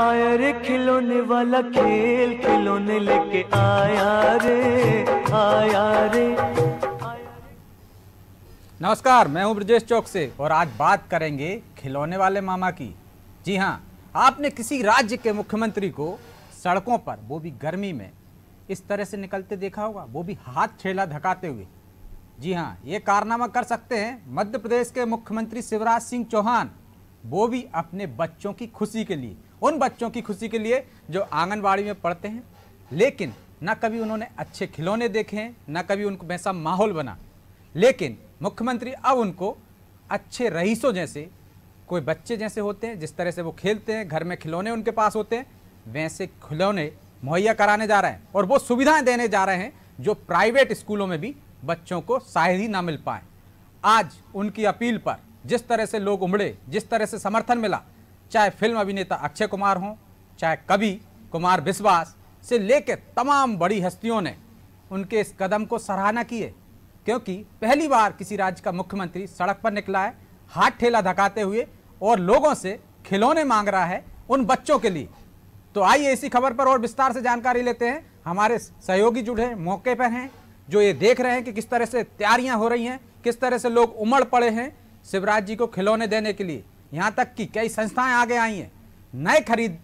आया रे खिलौने वाला खेल, खिलौने लेके आया रे, आया रे। नमस्कार, मैं हूं ब्रजेश चौक से और आज बात करेंगे खिलौने वाले मामा की। जी हां, आपने किसी राज्य के मुख्यमंत्री को सड़कों पर, वो भी गर्मी में, इस तरह से निकलते देखा होगा, वो भी हाथ ठेला धकाते हुए। जी हां, ये कारनामा कर सकते हैं मध्य प्रदेश के मुख्यमंत्री शिवराज सिंह चौहान, वो भी अपने बच्चों की खुशी के लिए, उन बच्चों की खुशी के लिए जो आंगनबाड़ी में पढ़ते हैं, लेकिन न कभी उन्होंने अच्छे खिलौने देखे हैं, न कभी उनको वैसा माहौल बना। लेकिन मुख्यमंत्री अब उनको अच्छे रईसों जैसे, कोई बच्चे जैसे होते हैं, जिस तरह से वो खेलते हैं, घर में खिलौने उनके पास होते हैं, वैसे खिलौने मुहैया कराने जा रहे हैं और वो सुविधाएं देने जा रहे हैं जो प्राइवेट स्कूलों में भी बच्चों को शायद ही ना मिल पाए। आज उनकी अपील पर जिस तरह से लोग उमड़े, जिस तरह से समर्थन मिला, चाहे फिल्म अभिनेता अक्षय कुमार हों, चाहे कवि कुमार विश्वास से लेकर तमाम बड़ी हस्तियों ने उनके इस कदम को सराहना की है, क्योंकि पहली बार किसी राज्य का मुख्यमंत्री सड़क पर निकला है हाथ ठेला धकाते हुए और लोगों से खिलौने मांग रहा है उन बच्चों के लिए। तो आइए इसी खबर पर और विस्तार से जानकारी लेते हैं। हमारे सहयोगी जुड़े मौके पर हैं, जो ये देख रहे हैं कि किस तरह से तैयारियां हो रही हैं, किस तरह से लोग उमड़ पड़े हैं शिवराज जी को खिलौने देने के लिए। यहाँ तक कि कई संस्थाएं आगे आई हैं, नए खरीद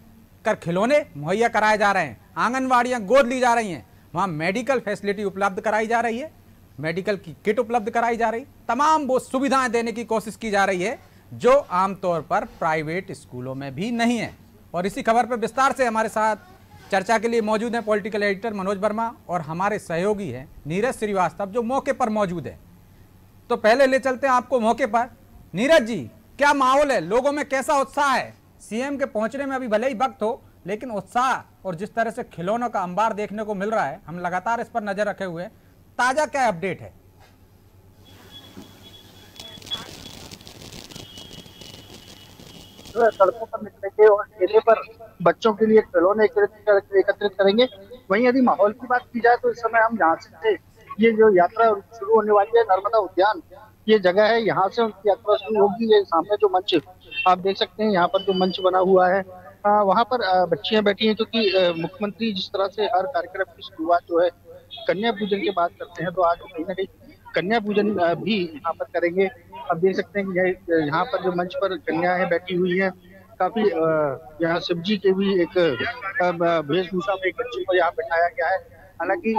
कर खिलौने मुहैया कराए जा रहे हैं, आंगनबाड़ियाँ गोद ली जा रही हैं, वहाँ मेडिकल फैसिलिटी उपलब्ध कराई जा रही है, मेडिकल की किट उपलब्ध कराई जा रही, तमाम वो सुविधाएं देने की कोशिश की जा रही है जो आमतौर पर प्राइवेट स्कूलों में भी नहीं है। और इसी खबर पर विस्तार से हमारे साथ चर्चा के लिए मौजूद हैं पॉलिटिकल एडिटर मनोज वर्मा और हमारे सहयोगी हैं नीरज श्रीवास्तव, जो मौके पर मौजूद है। तो पहले ले चलते हैं आपको मौके पर। नीरज जी, क्या माहौल है, लोगों में कैसा उत्साह है? सीएम के पहुंचने में अभी भले ही वक्त हो, लेकिन उत्साह और जिस तरह से खिलौनों का अंबार देखने को मिल रहा है, हम लगातार इस पर नजर रखे हुए हैं। ताजा क्या अपडेट है? सड़कों पर निकलेंगे और ठेले पर बच्चों के लिए खिलौने एकत्रित करेंगे। वहीं यदि माहौल की बात की जाए तो इस समय हम यहाँ से ये जो यात्रा शुरू होने वाली है, नर्मदा उद्यान ये जगह है, यहाँ से उनकी यात्रा शुरू होगी। ये सामने जो मंच आप देख सकते हैं, यहाँ पर जो मंच बना हुआ है, वहाँ पर बच्चियां बैठी हैं, क्योंकि मुख्यमंत्री जिस तरह से हर कार्यक्रम की शुरुआत जो है कन्या पूजन की बात करते हैं, तो आज कहीं ना कहीं कन्या पूजन भी यहाँ पर करेंगे। आप देख सकते हैं कि यहाँ पर जो मंच पर कन्याएं बैठी हुई हैं, काफी यहाँ शिव जी के भी एक वेशभूषा में एक बच्ची को यहाँ बैठाया गया है। हालांकि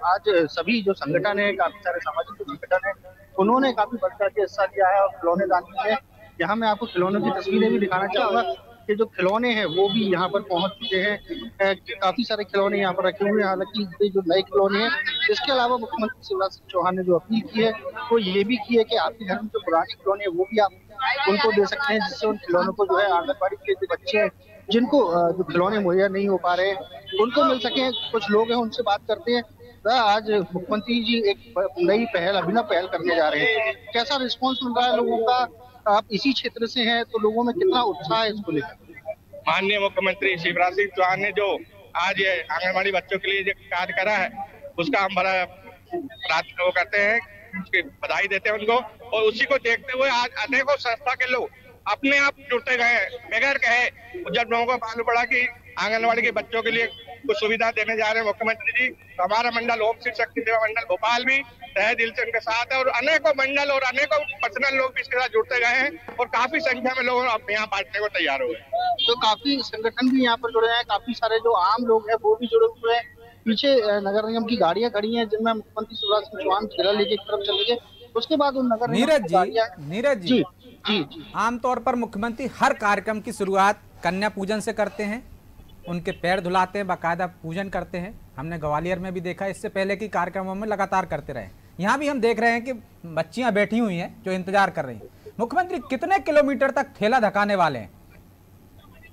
आज सभी जो संगठन है, काफी सारे सामाजिक जो संगठन है, उन्होंने काफी बढ़ चढ़ के हिस्सा लिया है और खिलौने दान किए हैं। यहाँ मैं आपको खिलौनों की तस्वीरें भी दिखाना चाहूंगा कि जो खिलौने हैं वो भी यहाँ पर पहुंच चुके हैं। काफी सारे खिलौने यहाँ पर रखे हुए हैं। हालांकि ये जो नए खिलौने हैं, इसके अलावा मुख्यमंत्री शिवराज सिंह चौहान ने जो अपील की है वो ये भी की है कि आपके घर में जो पुराने खिलौने हैं वो भी आप उनको दे सकते हैं, जिससे उन खिलौनों को जो है आंगनबाड़ी के जो बच्चे हैं जिनको जो खिलौने मुहैया नहीं हो पा रहे हैं उनको मिल सके। कुछ लोग हैं, उनसे बात करते हैं। आज मुख्यमंत्री जी एक नई पहल, अभिनव पहल करने जा रहे हैं। कैसा रिस्पॉन्स मिल रहा है लोगों का? आप इसी क्षेत्र से हैं, तो लोगों में कितना उत्साह है इसको लेकर? माननीय मुख्यमंत्री शिवराज सिंह चौहान ने जो आज ये आंगनबाड़ी बच्चों के लिए जो कार्य करा है, उसका हम बड़ा वो करते हैं, उसकी बधाई देते हैं उनको। और उसी को देखते हुए आज अनेकों संस्था के लोग अपने आप जुड़ते गए, बगैर कहे। जब लोगों को मालूम पड़ा कि आंगनबाड़ी के बच्चों के लिए कुछ सुविधा देने जा रहे हैं मुख्यमंत्री जी, तो हमारा मंडल ओम शिव शक्ति सेवा मंडल भोपाल भी तहे दिल से उनके साथ है और अनेकों मंडल और अनेकों पर्सनल लोग भी इसके साथ जुड़ते गए हैं और काफी संख्या में लोग अब यहाँ बांटने को तैयार हुए हैं। तो काफी संगठन भी यहाँ पर जुड़े हैं, काफी सारे जो आम लोग हैं वो भी जुड़े हुए हैं। पीछे नगर निगम की गाड़ियां खड़ी हैं जिनमें मुख्यमंत्री शिवराज सिंह चौहान ठेला लेके एक तरफ चलेंगे, उसके बाद उन नगर नीरज जी, आमतौर पर मुख्यमंत्री हर कार्यक्रम की शुरुआत कन्या पूजन से करते हैं, उनके पैर धुलाते हैं, बाकायदा पूजन करते हैं। हमने ग्वालियर में भी देखा, इससे पहले की कार्यक्रमों में लगातार करते रहे। यहाँ भी हम देख रहे हैं कि बच्चियां बैठी हुई हैं जो इंतजार कर रही हैं। मुख्यमंत्री कितने किलोमीटर तक ठेला धकाने वाले हैं?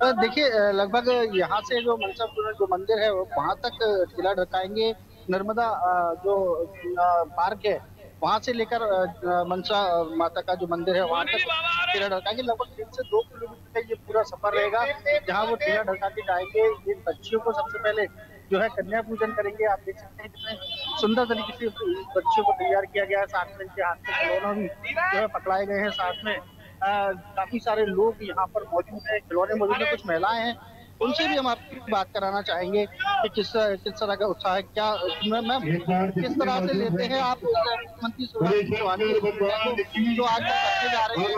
देखिए, लगभग यहाँ से जो मनसापुर जो मंदिर है वहाँ तक ठेला ढकाएंगे। नर्मदा जो पार्क है वहाँ से लेकर मनसा माता का जो मंदिर है वहाँ तक ठेला ढकाएंगे। लगभग 3 से 2 किलोमीटर का ये पूरा सफर रहेगा, जहाँ वो ठेला ढका के जाएंगे। ये बच्चियों को सबसे पहले जो है कन्या पूजन करेंगे। आप देख सकते हैं कितने सुंदर तरीके से बच्चों को तैयार किया गया है। साथ में इनके हाथ में खिलौना भी जो है पकड़ाए गए हैं। साथ में काफी सारे लोग यहाँ पर मौजूद हैं, खिलौने मौजूद हैं, कुछ महिलाएं हैं उनसे भी हम आपकी बात कराना चाहेंगे कि किस तरह का उत्साह है, क्या मैम किस तरह से लेते हैं आप मुख्यमंत्री शिवराज सिंह चौहान के इस निर्णय को जो आज तक करने जा रहे हैं,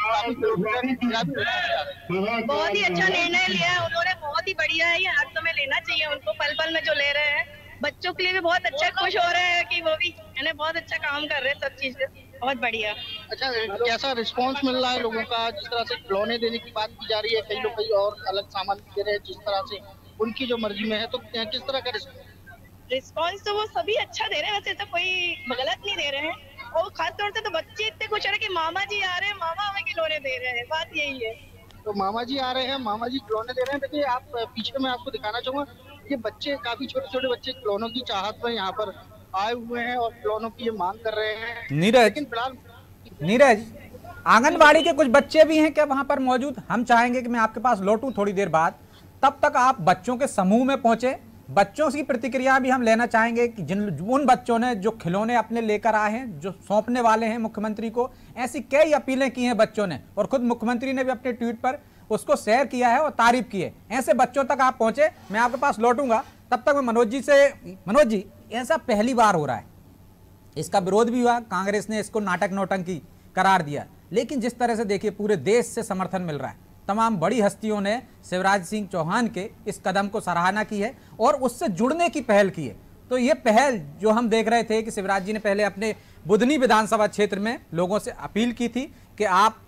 काफी किलोमीटर या भी बढ़ाने जा रहे हैं? बहुत ही अच्छा निर्णय लिया है उन्होंने, बहुत ही बढ़िया है, ये हर समय लेना चाहिए उनको, पल पल में जो ले रहे हैं बच्चों के लिए भी बहुत अच्छा, खुश हो रहे हैं कि वो भी यानी बहुत अच्छा काम कर रहे हैं, सब चीज बहुत बढ़िया। अच्छा, कैसा रिस्पांस मिल रहा है लोगों का? जिस तरह से खिलौने देने की बात की जा रही है, कई लोग कई और अलग सामान भी दे रहे हैं जिस तरह से उनकी जो मर्जी में है, तो किस तरह का रिस्पॉन्स तो वो सभी अच्छा दे रहे हैं, वैसे तो कोई गलत नहीं दे रहे हैं, और खासतौर से तो बच्चे इतने खुश हो रहे हैं कि मामा जी आ रहे हैं, मामा हमें खिलौने दे रहे हैं, बात यही है। तो मामा जी आ रहे हैं, मामा जी खिलौने दे रहे हैं। देखिए, आप पीछे मैं आपको दिखाना चाहूंगा, ये बच्चे काफी छोटे छोटे बच्चे खिलौनों की चाहत में यहाँ पर आए हुए हैं और खिलौनों की ये मांग कर रहे हैं। लेकिन फिलहाल नीरज, आंगनबाड़ी के कुछ बच्चे भी हैं क्या वहां पर मौजूद? हम चाहेंगे कि मैं आपके पास लौटूं थोड़ी देर बाद, तब तक आप बच्चों के समूह में पहुंचे, बच्चों की प्रतिक्रिया भी हम लेना चाहेंगे कि जिन उन बच्चों ने जो खिलौने अपने लेकर आए हैं, जो सौंपने वाले हैं मुख्यमंत्री को, ऐसी कई अपीलें की हैं बच्चों ने, और खुद मुख्यमंत्री ने भी अपने ट्वीट पर उसको शेयर किया है और तारीफ की है। ऐसे बच्चों तक आप पहुंचे, मैं आपके पास लौटूंगा, तब तक मैं मनोज जी, ऐसा पहली बार हो रहा है, इसका विरोध भी हुआ, कांग्रेस ने इसको नाटक नौटंकी करार दिया, लेकिन जिस तरह से देखिए पूरे देश से समर्थन मिल रहा है, तमाम बड़ी हस्तियों ने शिवराज सिंह चौहान के इस कदम को सराहना की है और उससे जुड़ने की पहल की है। तो ये पहल जो हम देख रहे थे कि शिवराज जी ने पहले अपने बुधनी विधानसभा क्षेत्र में लोगों से अपील की थी कि आप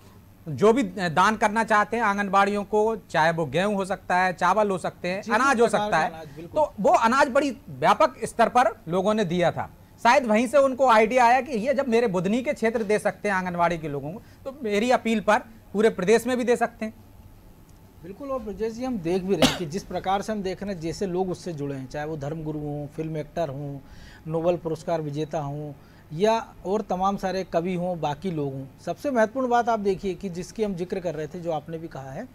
जो भी दान करना चाहते हैं आंगनबाड़ियों को, चाहे वो गेहूं हो सकता है, चावल हो सकते हैं, अनाज हो सकता है, तो वो अनाज बड़ी व्यापक स्तर पर लोगों ने दिया था। शायद वहीं से उनको आइडिया आया कि ये जब मेरे बुधनी के क्षेत्र दे सकते हैं आंगनबाड़ी के लोगों को, तो मेरी अपील पर पूरे प्रदेश में भी दे सकते हैं। बिल्कुल, और ब्रजेश जी हम देख भी रहे हैं कि जिस प्रकार से हम देख रहे हैं, जैसे लोग उससे जुड़े हैं, चाहे वो धर्मगुरु हों, फिल्म एक्टर हों, नोबेल पुरस्कार विजेता हों, या और तमाम सारे कवि हों, बाकी लोग हों। सबसे महत्वपूर्ण बात आप देखिए कि जिसकी हम जिक्र कर रहे थे, जो आपने भी कहा है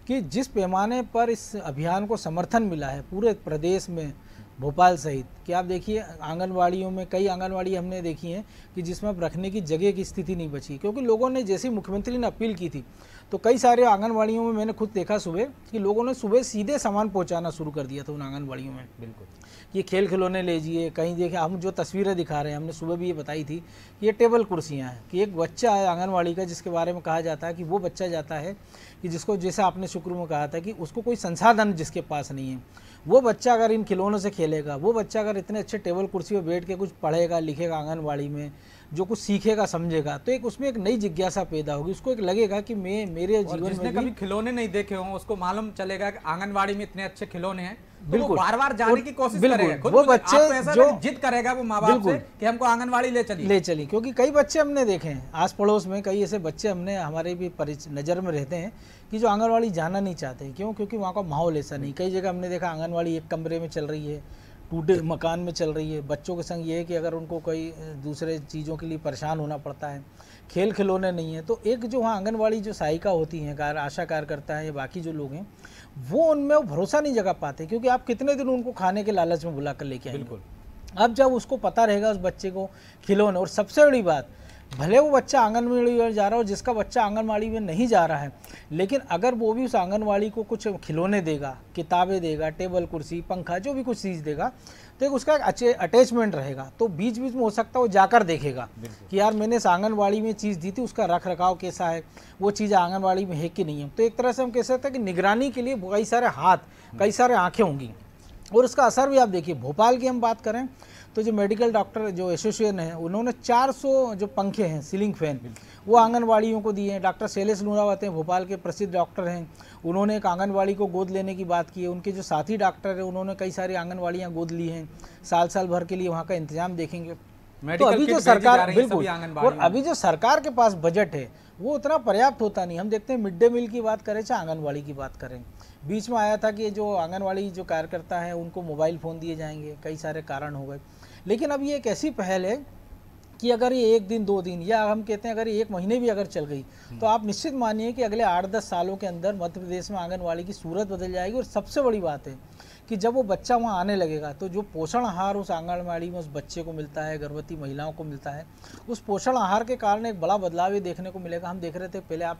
कि जिस पैमाने पर इस अभियान को समर्थन मिला है पूरे प्रदेश में, भोपाल सहित, कि आप देखिए आंगनवाड़ियों में कई आंगनवाड़ी हमने देखी हैं कि जिसमें अब रखने की जगह की स्थिति नहीं बची, क्योंकि लोगों ने जैसे मुख्यमंत्री ने अपील की थी, तो कई सारे आंगनवाड़ियों में मैंने खुद देखा सुबह कि लोगों ने सुबह सीधे सामान पहुंचाना शुरू कर दिया था उन आंगनवाड़ियों में। बिल्कुल, ये खेल खिलौने लीजिए, कहीं देखिए हम जो तस्वीरें दिखा रहे हैं, हमने सुबह भी ये बताई थी कि ये टेबल कुर्सियाँ हैं, कि एक बच्चा है आंगनवाड़ी का जिसके बारे में कहा जाता है कि वो बच्चा जाता है कि जिसको, जैसे आपने शुरू में कहा था कि उसको कोई संसाधन जिसके पास नहीं है, वो बच्चा अगर इन खिलौनों से खेलेगा, वो बच्चा अगर इतने अच्छे टेबल कुर्सी पर बैठ के कुछ पढ़ेगा लिखेगा आंगनवाड़ी में, जो कुछ सीखेगा समझेगा, तो एक उसमें एक नई जिज्ञासा पैदा होगी, उसको एक लगेगा कि मैं मेरे जीवन जिसने में कभी खिलौने नहीं देखे हों उसको मालूम चलेगा कि आंगनवाड़ी में इतने अच्छे खिलौने हैं, तो बिल्कुल, वो बार-बार जाने की कोशिश बिल्कुल, करेगा। खुद वो बच्चे जो जिद करेगा वो माँ बाप से कि हमको आंगनवाड़ी ले चलिए, क्योंकि कई बच्चे हमने देखे हैं आस पड़ोस में, कई ऐसे बच्चे हमने हमारे भी नज़र में रहते हैं कि जो आंगनवाड़ी जाना नहीं चाहते। क्यों? क्योंकि वहाँ का माहौल ऐसा नहीं। कई जगह हमने देखा आंगनवाड़ी एक कमरे में चल रही है, टूटे मकान में चल रही है, बच्चों के संग ये है कि अगर उनको कोई दूसरे चीज़ों के लिए परेशान होना पड़ता है, खेल खिलौने नहीं है, तो एक जो वहाँ आंगनवाड़ी जो सहायिका होती हैं, आशा कार्यकर्ता हैं या बाकी जो लोग हैं, वो उनमें वो भरोसा नहीं जगा पाते, क्योंकि आप कितने दिन उनको खाने के लालच में बुला कर लेके आएंगे। बिल्कुल, अब जब उसको पता रहेगा उस बच्चे को खिलौने, और सबसे बड़ी बात, भले वो बच्चा आंगनवाड़ी में जा रहा हो, जिसका बच्चा आंगनवाड़ी में नहीं जा रहा है, लेकिन अगर वो भी उस आंगनवाड़ी को कुछ खिलौने देगा, किताबें देगा, टेबल कुर्सी पंखा जो भी कुछ चीज़ देगा, तो एक उसका एक अटैचमेंट रहेगा। तो बीच बीच में हो सकता है वो जाकर देखेगा कि यार मैंने इस आंगनवाड़ी में चीज़ दी थी, उसका रख रखाव कैसा है, वो चीज़ आंगनवाड़ी में है कि नहीं है। तो एक तरह से हम कह सकते हैं कि निगरानी के लिए कई सारे हाथ, कई सारे आँखें होंगी, और उसका असर भी आप देखिए। भोपाल की हम बात करें तो जो मेडिकल डॉक्टर जो एसोसिएशन है, उन्होंने 400 जो पंखे हैं सीलिंग फैन, वो आंगनवाड़ियों को दिए हैं। डॉक्टर शैलेश लूणावत हैं, भोपाल के प्रसिद्ध डॉक्टर हैं, उन्होंने एक आंगनवाड़ी को गोद लेने की बात की है। उनके जो साथी डॉक्टर हैं, उन्होंने कई सारी आंगनवाड़ियाँ गोद ली हैं, साल भर के लिए वहाँ का इंतजाम देखेंगे। तो अभी जो सरकार, बिल्कुल, और अभी जो सरकार के पास बजट है वो उतना पर्याप्त होता नहीं। हम देखते हैं मिड डे मील की बात करें चाहे आंगनवाड़ी की बात करें, बीच में आया था कि जो आंगनवाड़ी जो कार्यकर्ता हैं उनको मोबाइल फ़ोन दिए जाएंगे, कई सारे कारण हो गए। लेकिन अब ये एक ऐसी पहल है कि अगर ये 1 दिन 2 दिन या हम कहते हैं अगर 1 महीने भी अगर चल गई, तो आप निश्चित मानिए कि अगले 8-10 सालों के अंदर मध्य प्रदेश में आंगनवाड़ी की सूरत बदल जाएगी। और सबसे बड़ी बात है कि जब वो बच्चा वहाँ आने लगेगा, तो जो पोषण आहार उस आंगनवाड़ी में उस बच्चे को मिलता है, गर्भवती महिलाओं को मिलता है, उस पोषण आहार के कारण एक बड़ा बदलाव ये देखने को मिलेगा। हम देख रहे थे पहले, आप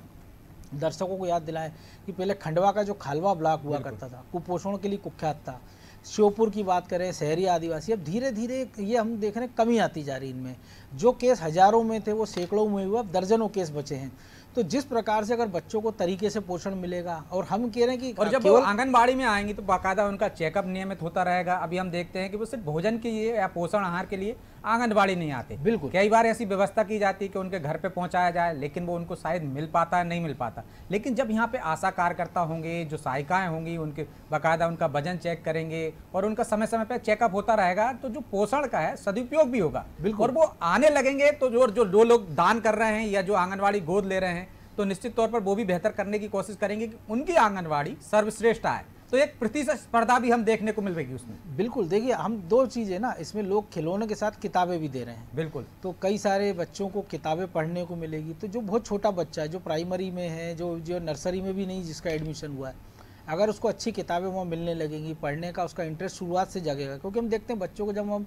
दर्शकों को याद दिलाएं कि पहले खंडवा का जो खालवा ब्लॉक हुआ करता था, कुपोषण के लिए कुख्यात था। श्योपुर की बात करें, शहरी आदिवासी, अब धीरे धीरे ये हम देख रहे हैं कमी आती जा रही इनमें। जो केस हजारों में थे वो सैकड़ों में हुआ, अब दर्जनों केस बचे हैं। तो जिस प्रकार से अगर बच्चों को तरीके से पोषण मिलेगा, और हम कह रहे हैं कि और जब वो आंगनबाड़ी में आएंगी तो बाकायदा उनका चेकअप नियमित होता रहेगा। अभी हम देखते हैं कि वो सिर्फ भोजन के लिए या पोषण आहार के लिए आंगनबाड़ी नहीं आते। बिल्कुल, कई बार ऐसी व्यवस्था की जाती है कि उनके घर पे पहुंचाया जाए, लेकिन वो उनको शायद मिल पाता है, नहीं मिल पाता। लेकिन जब यहाँ पे आशा कार्यकर्ता होंगे, जो सहायिकाएं होंगी, उनके बाकायदा उनका वजन चेक करेंगे और उनका समय समय पर चेकअप होता रहेगा, तो जो पोषण का है सदुपयोग भी होगा। और वो आने लगेंगे तो जो लोग दान कर रहे हैं या जो आंगनबाड़ी गोद ले रहे हैं, तो निश्चित तौर पर वो भी बेहतर करने की कोशिश करेंगे कि उनकी आंगनबाड़ी सर्वश्रेष्ठ आए। तो एक प्रतिस्पर्धा भी हम देखने को मिलेगी उसमें। बिल्कुल, देखिए हम दो चीज़ें ना, इसमें लोग खिलौने के साथ किताबें भी दे रहे हैं। बिल्कुल, तो कई सारे बच्चों को किताबें पढ़ने को मिलेगी। तो जो बहुत छोटा बच्चा है, जो प्राइमरी में है, जो नर्सरी में भी नहीं जिसका एडमिशन हुआ है, अगर उसको अच्छी किताबें वहाँ मिलने लगेंगी, पढ़ने का उसका इंटरेस्ट शुरुआत से जगेगा। क्योंकि हम देखते हैं बच्चों को जब हम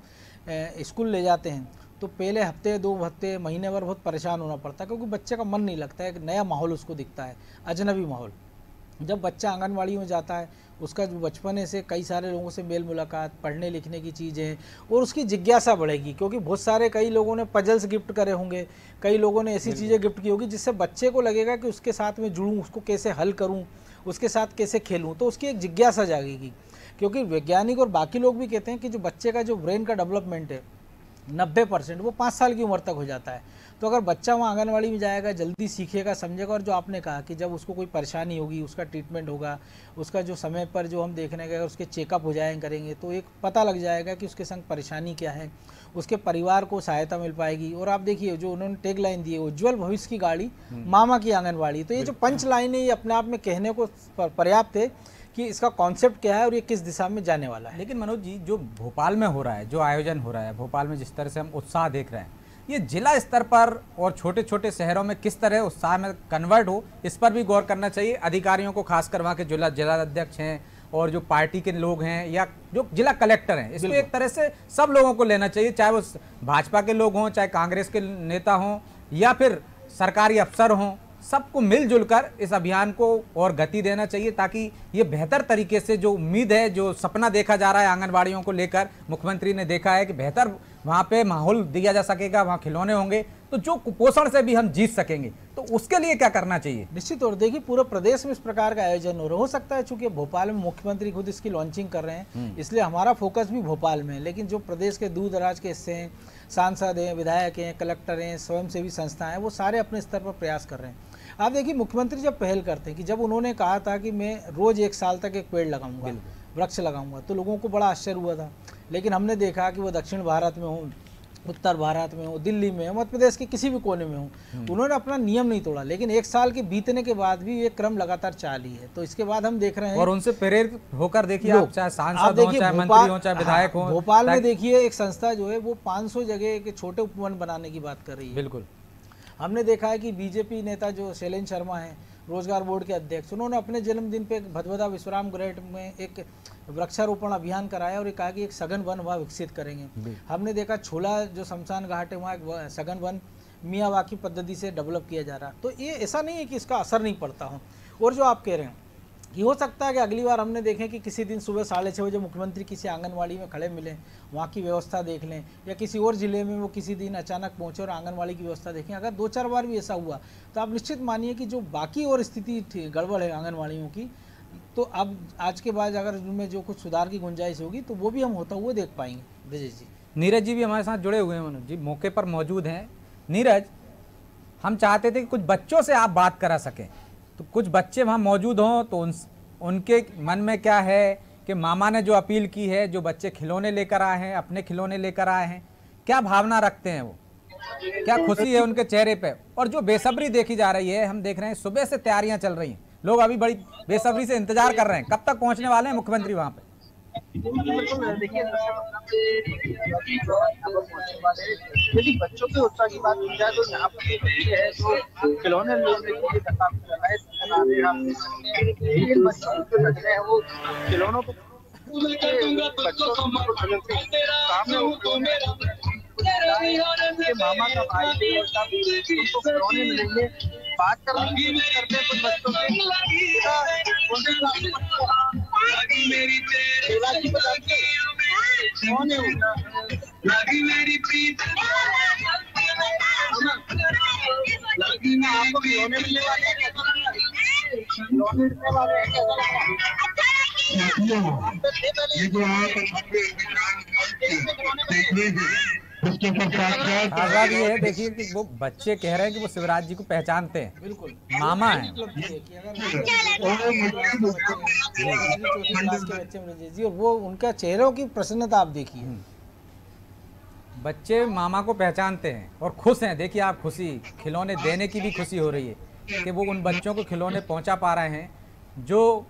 स्कूल ले जाते हैं तो पहले हफ्ते, 2 हफ्ते, महीने भर बहुत परेशान होना पड़ता है, क्योंकि बच्चे का मन नहीं लगता है, एक नया माहौल उसको दिखता है, अजनबी माहौल। जब बच्चा आंगनबाड़ी में जाता है, उसका जो बचपने से कई सारे लोगों से मेल मुलाकात, पढ़ने लिखने की चीज़ें, और उसकी जिज्ञासा बढ़ेगी। क्योंकि बहुत सारे कई लोगों ने पजल्स गिफ्ट करे होंगे, कई लोगों ने ऐसी चीज़ें गिफ्ट की होगी जिससे बच्चे को लगेगा कि उसके साथ में जुड़ूँ, उसको कैसे हल करूँ, उसके साथ कैसे खेलूँ। तो उसकी एक जिज्ञासा जागेगी। क्योंकि वैज्ञानिक और बाकी लोग भी कहते हैं कि जो बच्चे का जो ब्रेन का डेवलपमेंट है 90% वो 5 साल की उम्र तक हो जाता है। तो अगर बच्चा वहाँ आंगनबाड़ी में जाएगा, जल्दी सीखेगा, समझेगा, और जो आपने कहा कि जब उसको कोई परेशानी होगी, उसका ट्रीटमेंट होगा, उसका जो समय पर जो हम देखने गए उसके चेकअप हो जाए करेंगे, तो एक पता लग जाएगा कि उसके संग परेशानी क्या है, उसके परिवार को सहायता मिल पाएगी। और आप देखिए जो उन्होंने टैग लाइन दी है, उज्ज्वल भविष्य की गाड़ी, मामा की आंगनबाड़ी, तो ये जो पंच लाइन है ये अपने आप में कहने को पर्याप्त है कि इसका कॉन्सेप्ट क्या है और ये किस दिशा में जाने वाला है। लेकिन मनोज जी, जो भोपाल में हो रहा है, जो आयोजन हो रहा है भोपाल में, जिस तरह से हम उत्साह देख रहे हैं, ये जिला स्तर पर और छोटे छोटे शहरों में किस तरह उत्साह में कन्वर्ट हो, इस पर भी गौर करना चाहिए अधिकारियों को, खासकर वहाँ के जिला अध्यक्ष हैं और जो पार्टी के लोग हैं या जो जिला कलेक्टर हैं। इसको एक तरह से सब लोगों को लेना चाहिए, चाहे वो भाजपा के लोग हों, चाहे कांग्रेस के नेता हों या फिर सरकारी अफसर हों, सबको मिलजुल कर इस अभियान को और गति देना चाहिए, ताकि ये बेहतर तरीके से जो उम्मीद है, जो सपना देखा जा रहा है आंगनबाड़ियों को लेकर, मुख्यमंत्री ने देखा है कि बेहतर वहाँ पे माहौल दिया जा सकेगा, वहाँ खिलौने होंगे, तो जो कुपोषण से भी हम जीत सकेंगे। तो उसके लिए क्या करना चाहिए? निश्चित और देखिए पूरे प्रदेश में इस प्रकार का आयोजन हो सकता है। चूंकि भोपाल में मुख्यमंत्री खुद इसकी लॉन्चिंग कर रहे हैं, इसलिए हमारा फोकस भी भोपाल में है। लेकिन जो प्रदेश के दूर दराज के हिस्से हैं, सांसद हैं, विधायक हैं, कलेक्टर हैं, स्वयंसेवी संस्थाएं हैं, वो सारे अपने स्तर पर प्रयास कर रहे हैं। आप देखिए मुख्यमंत्री जब पहल करते हैं कि जब उन्होंने कहा था कि मैं रोज 1 साल तक एक पेड़ लगाऊंगा, वृक्ष लगाऊंगा, तो लोगों को बड़ा आश्चर्य हुआ था। लेकिन हमने देखा कि वो दक्षिण भारत में हो, उत्तर भारत में हो, दिल्ली में हो, मध्य प्रदेश के किसी भी कोने में हो, उन्होंने अपना नियम नहीं तोड़ा। लेकिन 1 साल के बीतने के बाद भी ये क्रम लगातार जारी है। तो इसके बाद हम देख रहे हैं और उनसे प्रेरित होकर देखिए, आप चाहे सांसद हो, चाहे मंत्री हो, चाहे विधायक हो, भोपाल में देखिए एक संस्था जो है वो 500 जगह के छोटे उपवन बनाने की बात कर रही है। बिल्कुल, हमने देखा है कि बीजेपी नेता जो शैलेंद्र शर्मा हैं, रोजगार बोर्ड के अध्यक्ष, उन्होंने अपने जन्मदिन पे भदभदा विश्राम ग्रेड में एक वृक्षारोपण अभियान कराया और ये कहा कि एक सघन वन वहाँ विकसित करेंगे। हमने देखा छोला जो शमशान घाट है, वहाँ एक सघन वन मियावाकी पद्धति से डेवलप किया जा रहा। तो ये ऐसा नहीं है कि इसका असर नहीं पड़ता हो। और जो आप कह रहे हैं कि हो सकता है कि अगली बार हमने देखें कि किसी दिन सुबह 6:30 बजे मुख्यमंत्री किसी आंगनवाड़ी में खड़े मिलें, वहाँ की व्यवस्था देख लें, या किसी और ज़िले में वो किसी दिन अचानक पहुँचे और आंगनवाड़ी की व्यवस्था देखें। अगर 2-4 बार भी ऐसा हुआ तो आप निश्चित मानिए कि जो बाकी और स्थिति गड़बड़ है आंगनवाड़ियों की, तो अब आज के बाद अगर उनमें जो कुछ सुधार की गुंजाइश होगी तो वो भी हम होता हुआ देख पाएंगे। ब्रजेश जी, नीरज जी भी हमारे साथ जुड़े हुए हैं, मनोज जी मौके पर मौजूद हैं। नीरज, हम चाहते थे कि कुछ बच्चों से आप बात करा सकें, तो कुछ बच्चे वहाँ मौजूद हों, तो उनके मन में क्या है कि मामा ने जो अपील की है, जो बच्चे खिलौने लेकर आए हैं, अपने खिलौने लेकर आए हैं, क्या भावना रखते हैं वो, क्या खुशी है उनके चेहरे पे, और जो बेसब्री देखी जा रही है, हम देख रहे हैं सुबह से तैयारियां चल रही हैं, लोग अभी बड़ी बेसब्री से इंतजार कर रहे हैं, कब तक पहुंचने वाले हैं मुख्यमंत्री वहां पे? देखिए यदि बच्चों के उत्साह की बात की जाए तो यहाँ पर बच्चे है जो खिलौने लेने के लिए बच्चों जो लग रहे हैं वो खिलौनों को मामा का भाई खिलौने मिलेंगे बात करने की कोशिश करते हैं कुछ बच्चों से। कौन है उनका? आपको खिलौने मिलने वाले हैं? खिलौने मिलने वाले हैं क्या? ये जो आप देख रहे हैं उसके साथ बात ये है, देखिए कि वो बच्चे कह रहे हैं कि वो शिवराज जी को पहचानते हैं, बिल्कुल मामा है। चौथी क्लास के बच्चे ब्रजेश जी, और वो उनका चेहरों की प्रसन्नता आप देखिए। बच्चे मामा को पहचानते हैं और खुश हैं। देखिए आप, खुशी, खिलौने देने की भी खुशी हो रही है कि वो उन बच्चों को खिलौने पहुंचा पा रहे हैं जो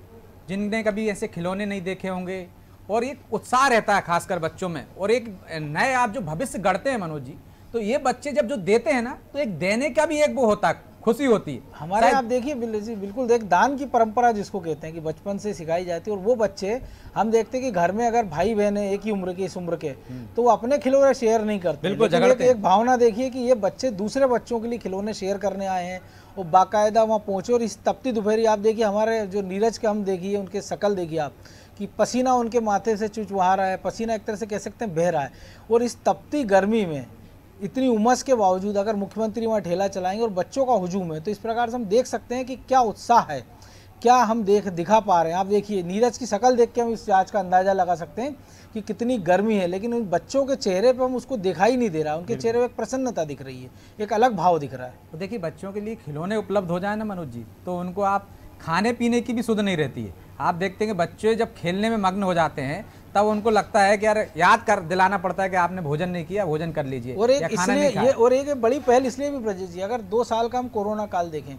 जिनने कभी ऐसे खिलौने नहीं देखे होंगे। और एक उत्साह रहता है खासकर बच्चों में, और एक नए आप जो भविष्य गढ़ते हैं मनोज जी, तो ये बच्चे जब जो देते हैं ना, तो एक देने का भी एक वो होता है, खुशी होती है। हमारे आप देखिए बिल्कुल देख, दान की परंपरा जिसको कहते हैं कि बचपन से सिखाई जाती है। और वो बच्चे हम देखते हैं कि घर में अगर भाई बहन है एक ही उम्र के, इस उम्र के, तो वो अपने खिलौने शेयर नहीं करते। बिल्कुल झगड़ते। एक भावना देखिए कि ये बच्चे दूसरे बच्चों के लिए खिलौने शेयर करने आए हैं, वो बाकायदा वहाँ पहुँचे। और इस तपती दोपहरी आप देखिए, हमारे जो नीरज के हम देखिए, उनके शकल देखिए आप कि पसीना उनके माथे से चुचवा रहा है, पसीना एक तरह से कह सकते हैं बह रहा है। और इस तपती गर्मी में इतनी उमस के बावजूद अगर मुख्यमंत्री वहाँ ठेला चलाएंगे और बच्चों का हुजूम है, तो इस प्रकार से हम देख सकते हैं कि क्या उत्साह है, क्या हम दिखा पा रहे हैं। आप देखिए नीरज की शक्ल देख के हम इस आज का अंदाज़ा लगा सकते हैं कि कितनी गर्मी है, लेकिन उन बच्चों के चेहरे पर हम उसको दिखाई नहीं दे रहा है। उनके चेहरे पर एक प्रसन्नता दिख रही है, एक अलग भाव दिख रहा है। तो देखिए बच्चों के लिए खिलौने उपलब्ध हो जाए ना मनोज जी, तो उनको आप खाने पीने की भी सुध नहीं रहती है। आप देखते हैं कि बच्चे जब खेलने में मग्न हो जाते हैं, तब उनको लगता है कि यार याद कर दिलाना पड़ता है कि आपने भोजन नहीं किया, भोजन कर लीजिए। और एक इसलिए ये, और एक बड़ी पहल इसलिए भी ब्रजेश जी, अगर 2 साल का हम कोरोना काल देखें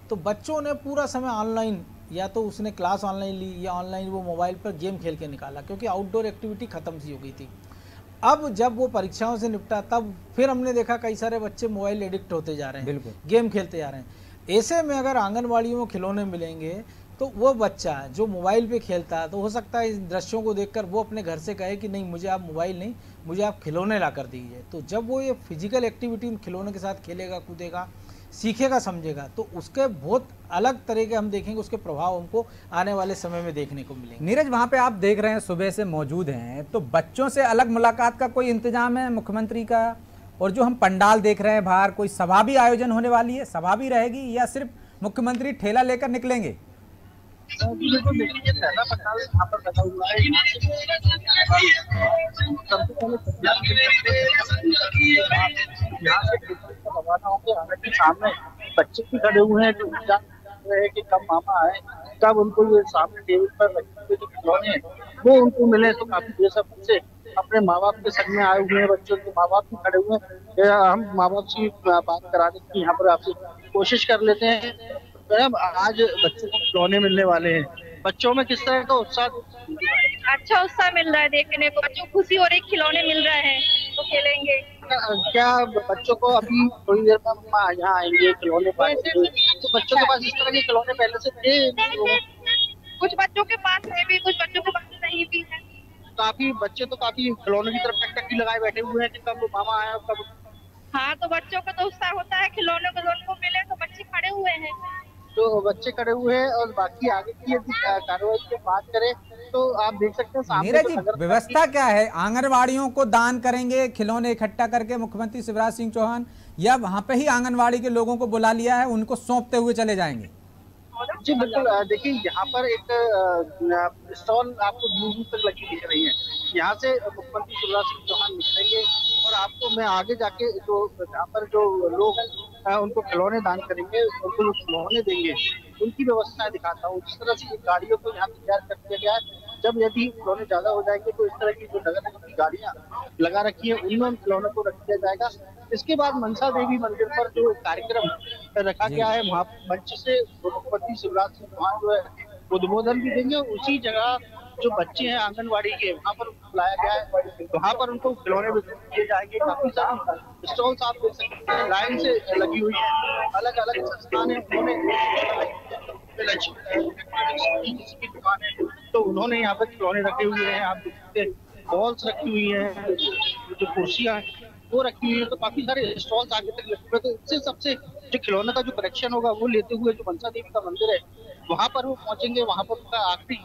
तो बच्चों ने पूरा समय ऑनलाइन, या तो उसने क्लास ऑनलाइन ली या ऑनलाइन वो मोबाइल पर गेम खेल के निकाला, क्योंकि आउटडोर एक्टिविटी खत्म सी हो गई थी। अब जब वो परीक्षाओं से निपटा, तब फिर हमने देखा कई सारे बच्चे मोबाइल एडिक्ट होते जा रहे हैं, बिल्कुल गेम खेलते जा रहे हैं। ऐसे में अगर आंगनबाड़ियों में खिलौने मिलेंगे, तो वो बच्चा जो मोबाइल पे खेलता है, तो हो सकता है इस दृश्यों को देखकर वो अपने घर से कहे कि नहीं, मुझे आप मोबाइल नहीं, मुझे आप खिलौने ला कर दीजिए। तो जब वो ये फिजिकल एक्टिविटी उन खिलौने के साथ खेलेगा, कूदेगा, सीखेगा, समझेगा, तो उसके बहुत अलग तरह के हम देखेंगे, उसके प्रभाव हमको आने वाले समय में देखने को मिलेंगे। नीरज, वहाँ पे आप देख रहे हैं सुबह से मौजूद हैं, तो बच्चों से अलग मुलाकात का कोई इंतजाम है मुख्यमंत्री का? और जो हम पंडाल देख रहे हैं बाहर, कोई सभा भी आयोजन होने वाली है, सभा भी रहेगी, या सिर्फ मुख्यमंत्री ठेला लेकर निकलेंगे? देखो देखिए, पहला पंडाल यहाँ पर लगा हुआ है। सबसे पहले यहाँ से रवाना होकर हालांकि सामने बच्चे भी खड़े हुए हैं जो इंतजार कर रहे हैं कि कब मामा आए, कब उनको ये सामने टेबल पर रखे हुए जो खिलौने हैं वो उनको मिले। तो काफी बेसब्री से अपने माँ बाप के संग में आए हुए हैं, बच्चों के माँ बाप भी खड़े हुए हैं। हम माँ बाप से बात कराने की यहाँ पर आपसे कोशिश कर लेते हैं। आज बच्चों को खिलौने मिलने वाले हैं, बच्चों में किस तरह का उत्साह? अच्छा उत्साह मिल रहा है देखने को, बच्चों को खुशी हो रही, खिलौने मिल रहे हैं तो खेलेंगे। क्या बच्चों को अभी थोड़ी देर में यहाँ आएंगे खिलौने पाएंगे, तो बच्चों के पास इस तरह के खिलौने पहले से थे? कुछ बच्चों के पास है भी, कुछ बच्चों के पास नहीं भी है। काफी बच्चे तो काफी खिलौने की तरफ टकटकी लगाए बैठे हुए हैं कि कब मामा आया कब। हाँ, तो बच्चों को तो उत्साह होता है, खिलौने को उनको मिले, तो बच्चे खड़े हुए हैं। तो बच्चे खड़े हुए हैं। और बाकी आगे की यदि कार्रवाई की बात करें तो आप देख सकते हैं सामने नीरज जी, व्यवस्था क्या है? आंगनवाड़ियों को दान करेंगे खिलौने इकट्ठा करके मुख्यमंत्री शिवराज सिंह चौहान, या वहां पे ही आंगनवाड़ी के लोगों को बुला लिया है, उनको सौंपते हुए चले जाएंगे? जी बिल्कुल, देखिए यहाँ पर एक स्टॉल आपको दूर तक लगी दिख रही है। यहाँ से मुख्यमंत्री शिवराज सिंह चौहान निकलेंगे और आपको मैं आगे जाके जो यहाँ पर जो लोग उनको खिलौने दान करेंगे, उनको जो खिलौने देंगे, उनकी व्यवस्थाएं दिखाता हूँ। जिस तरह से गाड़ियों को यहाँ तैयार कर दिया गया है, जब यदि खिलौने ज्यादा हो जाएंगे तो इस तरह की जो नगर निगम की गाड़ियां लगा रखी है उनमें उन खिलौनों को रख दिया जाएगा। इसके बाद मनसा देवी मंदिर पर जो कार्यक्रम रखा गया है, वहाँ मंच से मुख्यमंत्री शिवराज सिंह चौहान जो है उद्बोधन भी देंगे। उसी जगह जो बच्चे हैं आंगनबाड़ी के, वहाँ पर बुलाया गया है, वहाँ पर उनको खिलौने वितरित किए जाएंगे। काफी सारी स्टॉल्स आप देख सकते हैं लाइन से लगी हुई है, अलग अलग संस्थान है, उन्होंने की दुकान है तो उन्होंने यहाँ पर खिलौने रखे हुए हैं। आप देख सकते हैं बॉल्स रखी हुई है, जो कुर्सियां वो रखी हुई है, तो काफी सारे स्टॉल्स आगे तक लगे हुए हैं। तो इससे सबसे जो खिलौने का जो कलेक्शन होगा वो लेते हुए जो मनसा देवी का मंदिर है वहां पर वो पहुंचेंगे, वहां पर उनका आखिरी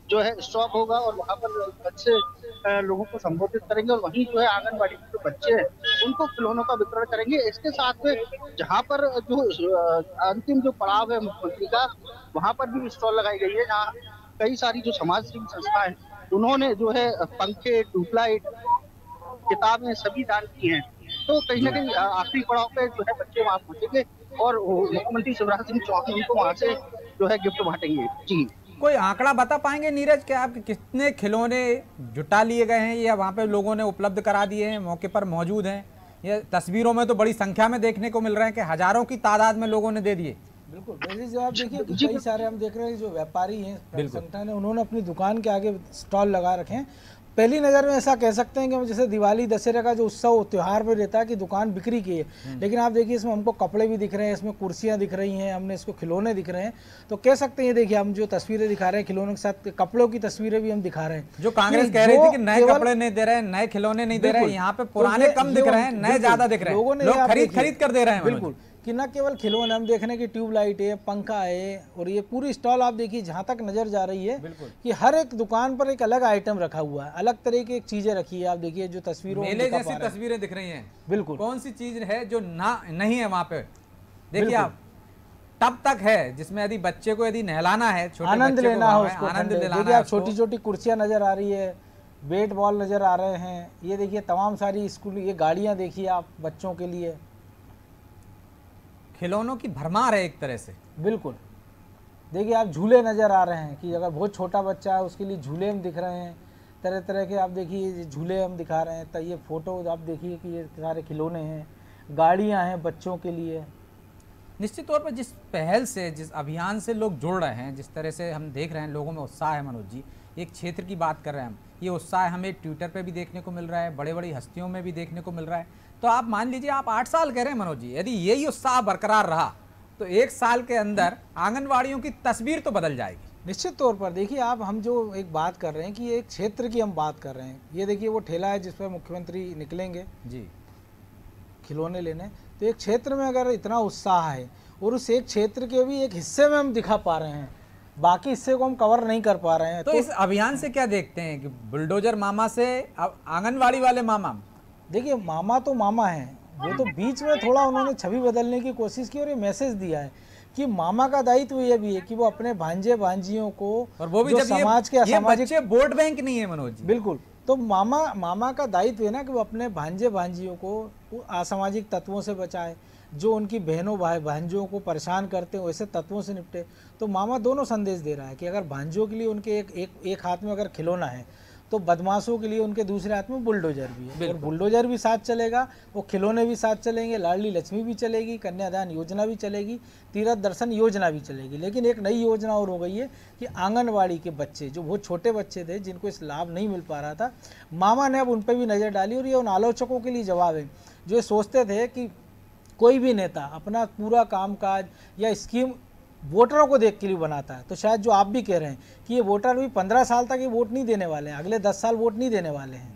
जो है स्टॉप होगा और वहां पर बच्चे लोगों को संबोधित करेंगे और वहीं जो है आंगनबाड़ी के जो बच्चे हैं उनको खिलौनों का वितरण करेंगे। इसके साथ में जहाँ पर जो अंतिम जो पड़ाव है मुख्यमंत्री का, वहां पर भी स्टॉल लगाई गई है, जहाँ कई सारी जो समाज सेवी संस्थाएं उन्होंने जो है पंखे, ट्यूबलाइट, किताबें सभी दान की हैं। तो कहीं ना कहीं आखिरी पड़ाव पे जो है बच्चे वहां पहुंचेंगे और मुख्यमंत्री शिवराज सिंह चौहान उनको वहां से जो है गिफ्ट बांटेंगे। जी, कोई आंकड़ा बता पाएंगे नीरज कि आप कितने खिलौने जुटा लिए गए हैं या वहाँ पे लोगों ने उपलब्ध करा दिए हैं, मौके पर मौजूद हैं? ये तस्वीरों में तो बड़ी संख्या में देखने को मिल रहे हैं कि हजारों की तादाद में लोगों ने दे दिए। बिल्कुल, वैसे जो आप देखिए कि कई सारे हम देख रहे हैं जो व्यापारी हैं संगठन है, उन्होंने अपनी दुकान के आगे स्टॉल लगा रखे हैं। पहली नज़र में ऐसा कह सकते हैं कि जैसे दिवाली दशहरा का जो उत्सव त्यौहार में रहता है कि दुकान बिक्री की है, लेकिन आप देखिए इसमें हमको कपड़े भी दिख रहे हैं, इसमें कुर्सियां दिख रही हैं, हमने इसको खिलौने दिख रहे हैं। तो कह सकते हैं देखिए हम जो तस्वीरें दिखा रहे हैं खिलौनों के साथ कपड़ों की तस्वीरें भी हम दिखा रहे हैं। जो कांग्रेस कह रही थी कि नए कपड़े नहीं दे रहे हैं, नए खिलौने नहीं दे रहे हैं, यहाँ पे पुराने कम दिख रहे हैं, नए ज्यादा दिख रहे हैं, लोग खरीद कर दे रहे हैं। बिल्कुल, कि न केवल खिलौने हम देखने की ट्यूबलाइट है, पंखा है, और ये पूरी स्टॉल आप देखिए जहाँ तक नजर जा रही है कि हर एक दुकान पर एक अलग आइटम रखा हुआ है, अलग तरह की एक चीजें रखी है। आप देखिए जो तस्वीरों मेले जैसी तस्वीरें दिख रही हैं। बिल्कुल, कौन सी चीज है जो ना नहीं है वहाँ पे? देखिए आप तब तक है जिसमें यदि बच्चे को यदि नहलाना है, आनंद लेना हो, आनंद दिलाना है। छोटी छोटी कुर्सियां नजर आ रही है, बैट बॉल नजर आ रहे हैं, ये देखिए तमाम सारी स्कूल ये गाड़ियां देखिए आप बच्चों के लिए, खिलौनों की भरमार है एक तरह से। बिल्कुल, देखिए आप झूले नज़र आ रहे हैं कि अगर बहुत छोटा बच्चा है उसके लिए झूले हम दिख रहे हैं, तरह तरह के आप देखिए झूले हम दिखा रहे हैं। तो ये फोटो आप देखिए कि ये सारे खिलौने हैं, गाड़ियां हैं बच्चों के लिए। निश्चित तौर पर जिस पहल से, जिस अभियान से लोग जुड़ रहे हैं, जिस तरह से हम देख रहे हैं लोगों में उत्साह है मनोज जी, एक क्षेत्र की बात कर रहे हैं हम, ये उत्साह हमें ट्विटर पे भी देखने को मिल रहा है, बड़े बड़ी हस्तियों में भी देखने को मिल रहा है। तो आप मान लीजिए आप 8 साल कह रहे हैं मनोज जी, यदि यही उत्साह बरकरार रहा तो 1 साल के अंदर आंगनवाड़ियों की तस्वीर तो बदल जाएगी। निश्चित तौर पर देखिए आप हम जो एक बात कर रहे हैं कि एक क्षेत्र की हम बात कर रहे हैं, ये देखिए वो ठेला है जिस पर मुख्यमंत्री निकलेंगे जी खिलौने लेने। तो एक क्षेत्र में अगर इतना उत्साह है और उस एक क्षेत्र के भी एक हिस्से में हम दिखा पा रहे हैं, बाकी हिस्से को हम कवर नहीं कर पा रहे हैं, तो इस अभियान से क्या देखते हैं कि बुलडोजर मामा से अब आंगनवाड़ी वाले मामा? देखिए मामा तो मामा है, वो तो बीच में थोड़ा उन्होंने छवि बदलने की कोशिश की और ये मैसेज दिया है कि मामा का दायित्व ये भी है कि वो अपने भांजे भांजियों को, और वो भी जो जब समाज के असामाजिक वोट बैंक नहीं है मनोज जी। बिल्कुल, तो मामा का दायित्व है ना कि वो अपने भांजे भांजियों को असामाजिक तत्वों से बचाए, जो उनकी बहनों भाई भांजियों को परेशान करते हैं वैसे तत्वों से निपटे। तो मामा दोनों संदेश दे रहा है कि अगर भांजियों के लिए उनके एक हाथ में अगर खिलौना है तो बदमाशों के लिए उनके दूसरे हाथ में बुलडोजर भी है, और बुलडोजर भी साथ चलेगा, वो खिलौने भी साथ चलेंगे, लाडली लक्ष्मी भी चलेगी, कन्यादान योजना भी चलेगी, तीर्थ दर्शन योजना भी चलेगी। लेकिन एक नई योजना और हो गई है कि आंगनवाड़ी के बच्चे जो बहुत छोटे बच्चे थे जिनको इस लाभ नहीं मिल पा रहा था, मामा ने अब उन पर भी नज़र डाली। और ये उन आलोचकों के लिए जवाब है जो सोचते थे कि कोई भी नेता अपना पूरा कामकाज या स्कीम वोटरों को देख के लिए बनाता है। तो शायद जो आप भी कह रहे हैं कि ये वोटर भी 15 साल तक ये वोट नहीं देने वाले हैं, अगले 10 साल वोट नहीं देने वाले हैं।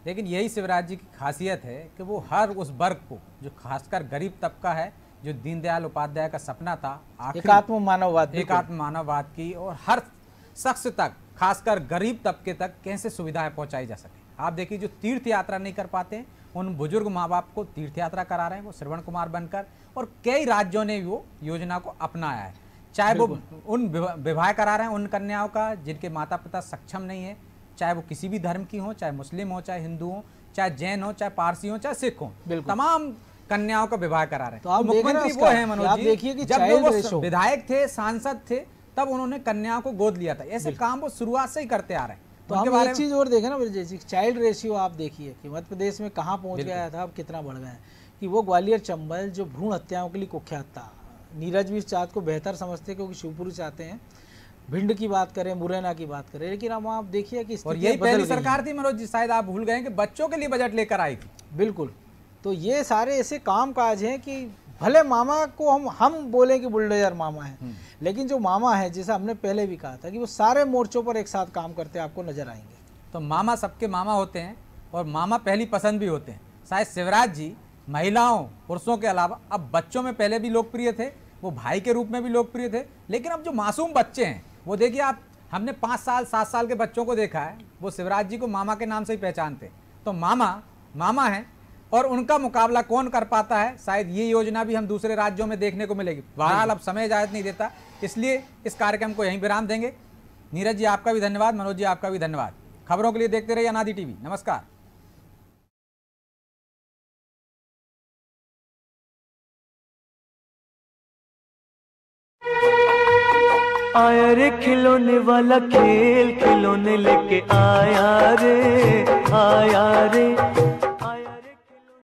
लेकिन यही शिवराज जी की खासियत है कि वो हर उस वर्ग को, जो खासकर गरीब तबका है, जो दीनदयाल उपाध्याय का सपना था एकात्म मानववाद की, और हर शख्स तक, खासकर गरीब तबके तक कैसे सुविधाएं पहुंचाई जा सके। आप देखिए जो तीर्थ यात्रा नहीं कर पाते उन बुजुर्ग माँ बाप को तीर्थ यात्रा करा रहे हैं वो श्रवण कुमार बनकर, और कई राज्यों ने वो योजना को अपनाया है। चाहे वो उन विवाह करा रहे हैं उन कन्याओं का जिनके माता पिता सक्षम नहीं है, चाहे वो किसी भी धर्म की हो, चाहे मुस्लिम हो, चाहे हिंदू हो, चाहे जैन हो, चाहे पारसी हो, चाहे सिख हो, तमाम कन्याओं का विवाह करा रहे हैं। तो मुख्यमंत्री वो है मनोज जी, देखिए कि जब वो विधायक थे, सांसद थे, तब उन्होंने कन्याओं को गोद लिया था। ऐसे काम वो शुरुआत से ही करते आ रहे हैं। तो हम एक चीज और देखें ना ब्रजेश, चाइल्ड रेशियो आप देखिए कि मध्य प्रदेश में कहाँ पहुंच गया था, अब कितना बढ़ गया है। कि वो ग्वालियर चंबल जो भ्रूण हत्याओं के लिए कुख्यात था, नीरज भी इस चाहत को बेहतर समझते क्योंकि शिवपुरी चाहते हैं, भिंड की बात करें, मुरैना की बात करें, लेकिन अब आप देखिए कि और यही पहली सरकार थी मनोज जी, शायद आप भूल गए कि बच्चों के लिए बजट लेकर आई थी। बिल्कुल, तो ये सारे ऐसे काम काज हैं कि भले मामा को हम बोले कि बुलडोजर मामा है, लेकिन जो मामा है, जैसा हमने पहले भी कहा था कि वो सारे मोर्चों पर एक साथ काम करते आपको नजर आएंगे। तो मामा सबके मामा होते हैं और मामा पहली पसंद भी होते हैं। शायद शिवराज जी महिलाओं पुरुषों के अलावा अब बच्चों में पहले भी लोकप्रिय थे, वो भाई के रूप में भी लोकप्रिय थे, लेकिन अब जो मासूम बच्चे हैं वो देखिए आप, हमने 5 साल 7 साल के बच्चों को देखा है, वो शिवराज जी को मामा के नाम से ही पहचानते। तो मामा मामा हैं और उनका मुकाबला कौन कर पाता है, शायद ये योजना भी हम दूसरे राज्यों में देखने को मिलेगी। बहरहाल अब समय इजाजत नहीं देता, इसलिए इस कार्यक्रम को यहीं विराम देंगे। नीरज जी आपका भी धन्यवाद, मनोज जी आपका भी धन्यवाद। खबरों के लिए देखते रहिए अनादि टीवी। नमस्कार। आया रे खिलौने वाला खेल, खिलौने लेके आया रे, आया रे।